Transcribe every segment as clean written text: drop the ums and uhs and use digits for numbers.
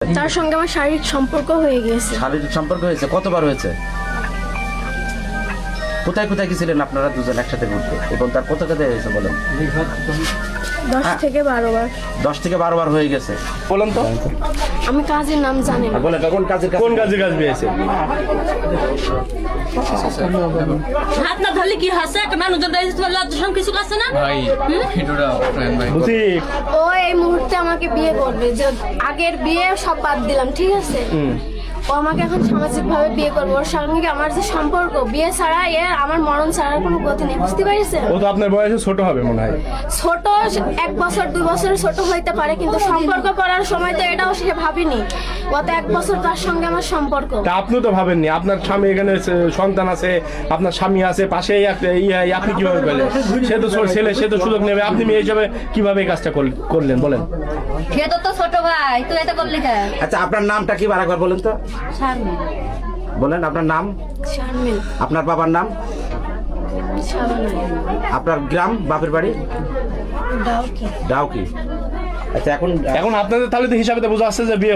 তার সঙ্গে আমার শারীরিক সম্পর্ক হয়ে গিয়েছে। শারীরিক সম্পর্ক হয়েছে? কতবার হয়েছে? কোথায় কোথায় গেছিলেন আপনারা দুজন একসাথে ঘুরতে এবং তার কত কোথায় হয়েছে বলেন? 10 থেকে 12 বার। 10 থেকে 12 বার হয়ে গেছে। বলেন তো আমি কাজের নাম জানি না। বলেন কোন কাজের কোন কাজে কাজ পেয়েছে? হাত না ধরলে কি হাসে একটা মানুষজন লজ্জাসম কিছু আছে না ভাই ভিডিওটা ফ্রেন্ড ভাই বুঝি ও এই মুহূর্তে আমাকে বিয়ে করবে, যে আগের বিয়ে সব বাদ দিলাম, ঠিক আছে? ও আমাকে এখন সামাজিক ভাবে বিয়ে করবে। ওর সঙ্গে আমার যে সম্পর্ক, বিয়ে ছাড়া আমার মরণ ছাড়ার কোনো গতি নেই, বুঝতে পারছেন? ও তো আপনার বয়সে ছোট হবে মনে হয়। ছোট 1 বছর 2 বছরের ছোট হইতে পারে, কিন্তু সম্পর্ক করার সময় তো এটাও সে ভাবিনি। গত 1 বছর তার সঙ্গে আমার সম্পর্ক। তা আপনি তো ভাবেননি, আপনার স্বামী এখানে সন্তান আছে, আপনার স্বামী আছে পাশেই, আপনি কিভাবে পেলেন? সে তো ছেলে, সে তো সুযোগ নেবে, আপনি মেয়ে হিসাবে কিভাবে এই কাজটা করলেন বলেন? সে তো ছোট ভাই, তুই এটা করলি কেন? আচ্ছা আপনার নামটা কি আরেকবার বলেন তো? শারমিন। বলেন আপনার নাম। শারমিন। আপনার বাবার নাম? শাবানা। আপনার গ্রাম, বাপের বাড়ি? ডাউকি। ডাউকি। আচ্ছা এখন আপনাদের তাহলে তো হিসাবে তো বোঝা যাচ্ছে যে বিয়ে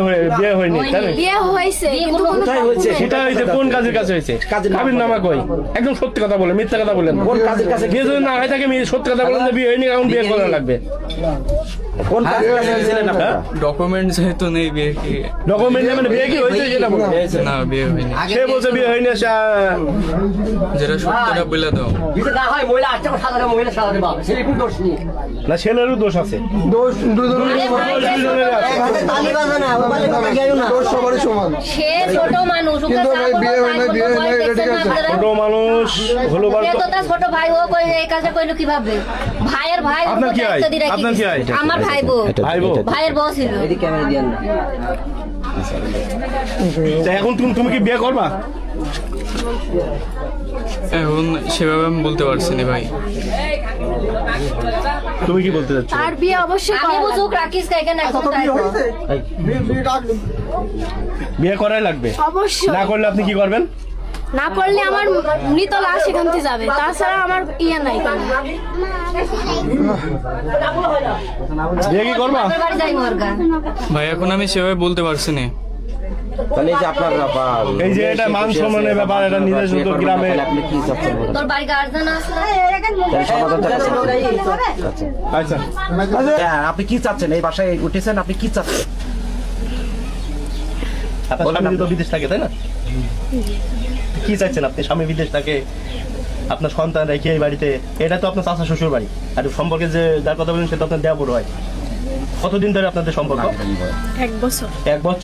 হয়নি, তাই না? বিয়ে হয়েছে, কিন্তু কোনো কোথায় হয়েছে? document- সেটা হয়েছে কোন কাজের কাছে হয়েছে? কাজের নাম কাবির নামা কই? একদম সত্যি কথা বলেন, মিথ্যা কথা বলেন। কোন কাজের কাছে? বিয়ে যদি না হয় থাকে সত্যি কথা বলেন যে বিয়ে হয়নি, এখন বিয়ে করা লাগবে। কোন কাজের কাছে গেছিলেন আপনারা? ডকুমেন্ট যেহেতু নেই বিয়ে কি ডকুমেন্ট মানে বিয়ে কি হয়েছে সেটা বলুন। না বিয়ে হয়নি সে বলছে বিয়ে হয়নি, যেটা সত্যটা বলে দাও না ছেলেরও দোষ আছে। সে ছোট মানুষ, ওকে কিন্তু ভাই বিয়ে হয় না, বিয়ে হয় না, এটা ঠিক আছে। ছোট মানুষ হলো সে তো তার ছোট ভাই, ও কই এই কাজে কইলো কিভাবে? ভাইয়ের ভাই আপনার ওকে কি হয়? দায়িত্ব দিয়ে রাখি আপনার কি হয়? দিয়েছে। আমার ভাই বউ, ভাই বউ। ভাইয়ের বউ ছিল। তা এখন তুমি কি বিয়ে করবা? এখন সেভাবে আমি বলতে পারছি না ভাই তুমি কি বলতে চাচ্ছ? তার বিয়ে অবশ্যই আমি করা বুঝুক লাগবে। রাখিস কেন এখন তাই বিয়ে করাই লাগবে। অবশ্যই। না করলে আপনি কি করবেন? না করলে আমার মৃত লাশ এখান থেকে যাবে, তাছাড়া আমার ইয়ে নাই কোনো। বিয়ে কি করবা? বাপের বাড়ি যাই মর্গা। ভাই এখন আমি সেভাবে বলতে পারছি না তাহলে এই যে আপনার এই যে এটা মান সম্মানের ব্যাপার, এটা নিজের শুধু গ্রামে। আপনি কি চাচ্ছেন বলেন? তোর বাড়ি গার্জেন আছে না? তাহলে সমাধানটা কাছে। আচ্ছা হ্যাঁ, আপনি কি চাচ্ছেন? এই বাসায় উঠেছেন, আপনি কি চাচ্ছেন? আপনার স্বামী তো বিদেশ থাকে, তাই না? কি চাইছেন আপনি? স্বামী বিদেশ থাকে, আপনার সন্তান রেখে এই বাড়িতে, এটা তো আপনার চাচা শ্বশুর বাড়ি। আর সম্পর্কে যে যার কথা বলেন সে তো আপনার দেয়া বড় হয়। কতদিন ধরে আপনাদের সম্পর্ক? 1 বছর। 1 বছর।